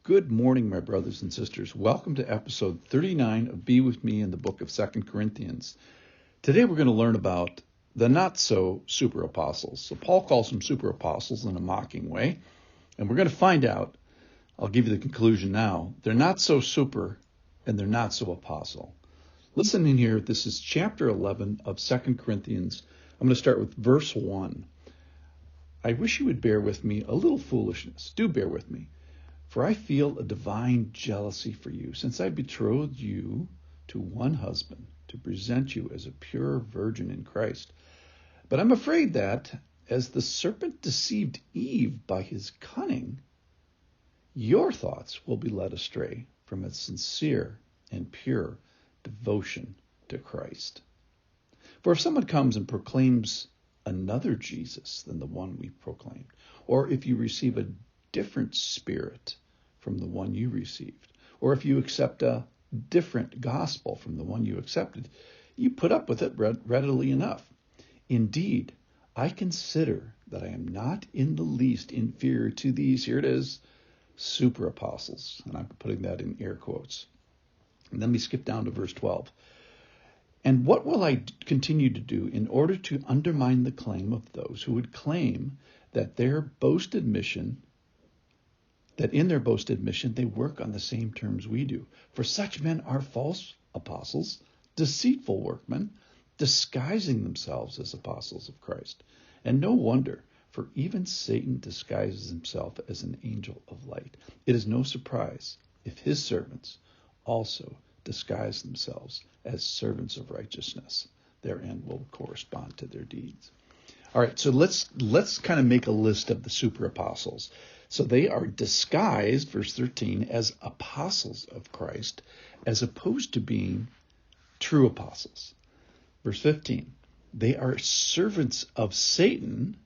Good morning, my brothers and sisters. Welcome to episode 39 of Be With Me in the book of 2 Corinthians. Today we're going to learn about the not-so-super apostles. So Paul calls them super apostles in a mocking way. And we're going to find out, I'll give you the conclusion now, they're not so super and they're not so apostle. Listen in here, this is chapter 11 of 2 Corinthians. I'm going to start with verse 1. I wish you would bear with me a little foolishness. Do bear with me. For I feel a divine jealousy for you, since I betrothed you to one husband, to present you as a pure virgin in Christ. But I'm afraid that, as the serpent deceived Eve by his cunning, your thoughts will be led astray from a sincere and pure devotion to Christ. For if someone comes and proclaims another Jesus than the one we proclaimed, or if you receive a different spirit from the one you received, or if you accept a different gospel from the one you accepted, you put up with it readily enough. Indeed, I consider that I am not in the least inferior to these, here it is, super apostles, and I'm putting that in air quotes. And then we skip down to verse 12. And what will I continue to do in order to undermine the claim of those who would claim that in their boasted mission they work on the same terms we do? For such men are false apostles, deceitful workmen, disguising themselves as apostles of Christ. And no wonder, for even Satan disguises himself as an angel of light. It is no surprise if his servants also disguise themselves as servants of righteousness. Their end will correspond to their deeds. All right, so let's kind of make a list of the super apostles. So they are disguised, verse 13, as apostles of Christ, as opposed to being true apostles. Verse 15, they are servants of Satan,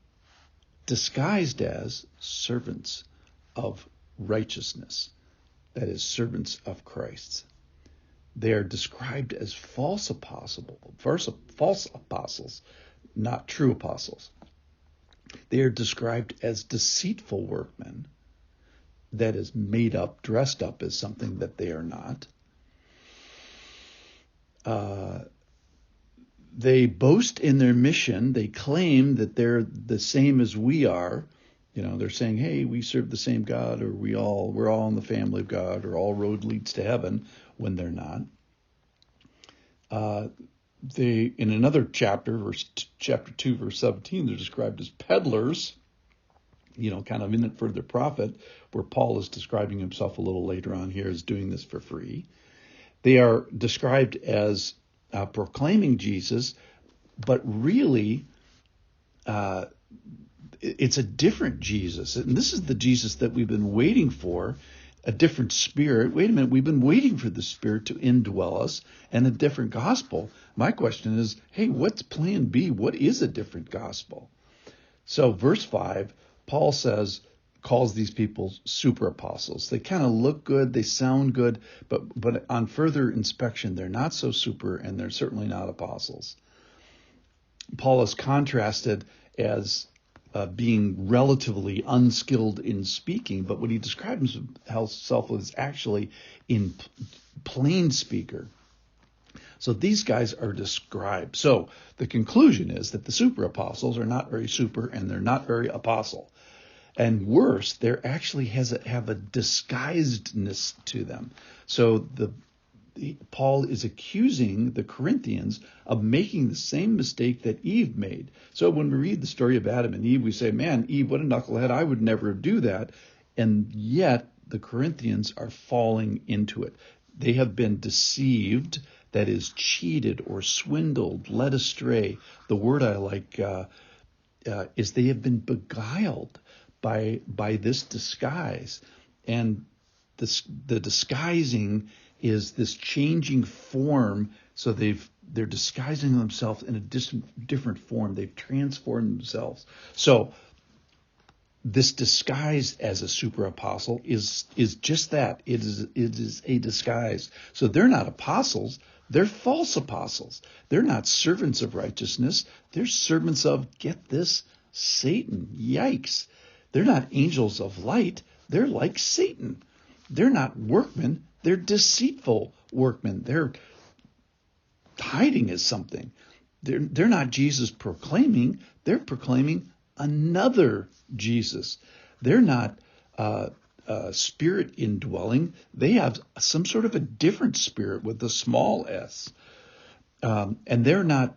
disguised as servants of righteousness, that is, servants of Christ. They are described as false apostles, not true apostles. They are described as deceitful workmen, that is, made up, dressed up as something that they are not. They boast in their mission. They claim that they're the same as we are. You know, they're saying, hey, we serve the same God, or we're all in the family of God, or all road leads to heaven, when they're not. They, in another chapter, chapter 2, verse 17, they're described as peddlers, kind of in it for their profit, where Paul is describing himself a little later on here as doing this for free. They are described as proclaiming Jesus, but really it's a different Jesus. And this is the Jesus that we've been waiting for, a different spirit. Wait a minute, we've been waiting for the Spirit to indwell us and a different gospel. My question is, hey, what's plan B? What is a different gospel? So verse 5, Paul calls these people super apostles. They kind of look good, they sound good, but on further inspection, they're not so super, and they're certainly not apostles. Paul is contrasted as being relatively unskilled in speaking, but what he describes himself as actually in plain speaker. So these guys are described. So the conclusion is that the super apostles are not very super and they're not very apostle. And worse, they actually have a disguisedness to them. So Paul is accusing the Corinthians of making the same mistake that Eve made. So when we read the story of Adam and Eve, we say, man, Eve, what a knucklehead, I would never do that. And yet the Corinthians are falling into it. They have been deceived, that is, cheated or swindled, led astray. The word I like is they have been beguiled by this disguise. And the disguising is this changing form. So they're disguising themselves in a different form. They've transformed themselves. So this disguise as a super apostle is just that. It is a disguise. So they're not apostles. They're false apostles. They're not servants of righteousness. They're servants of, get this, Satan. Yikes. They're not angels of light. They're like Satan. they're not workmen, they're deceitful workmen. They're hiding as something. They're not Jesus proclaiming, they're proclaiming another Jesus. They're not spirit indwelling. They have some sort of a different spirit with a small s. And they're not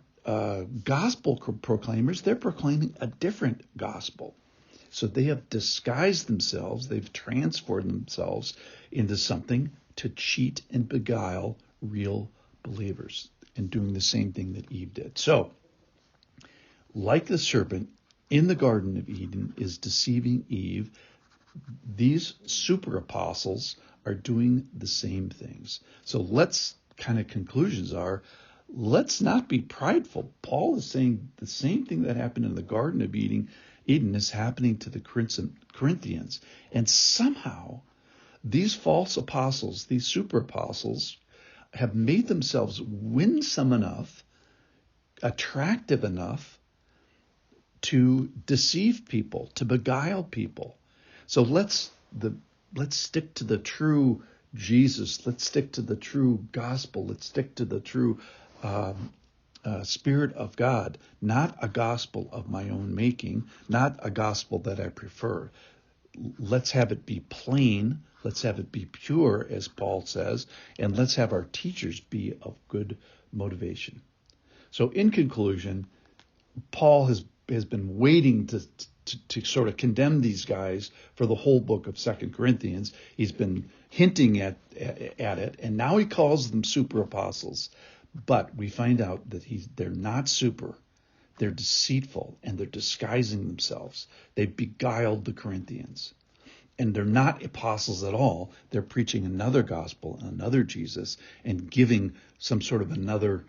gospel proclaimers. They're proclaiming a different gospel. So they have disguised themselves. They've transformed themselves into something to cheat and beguile real believers, and doing the same thing that Eve did. So, like the serpent in the Garden of Eden is deceiving Eve, these super apostles are doing the same things. So conclusions are, let's not be prideful. Paul is saying the same thing that happened in the Garden of Eden is happening to the Corinthians. And somehow these false apostles, these super apostles, have made themselves winsome enough, attractive enough to deceive people, to beguile people. So let's stick to the true Jesus. Let's stick to the true gospel. Let's stick to the true Spirit of God, not a gospel of my own making, not a gospel that I prefer. Let's have it be plain. Let's have it be pure, as Paul says, and let's have our teachers be of good motivation. So in conclusion, Paul has been waiting to sort of condemn these guys for the whole book of 2 Corinthians. He's been hinting at it, and now he calls them super apostles. But we find out that they're not super. They're deceitful, and they're disguising themselves. They beguiled the Corinthians. And they're not apostles at all. They're preaching another gospel, another Jesus, and giving some sort of another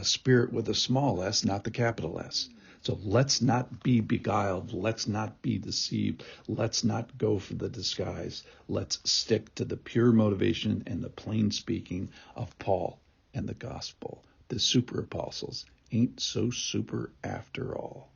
spirit with a small s, not the capital S. So let's not be beguiled. Let's not be deceived. Let's not go for the disguise. Let's stick to the pure motivation and the plain speaking of Paul and the gospel. The super apostles ain't so super after all.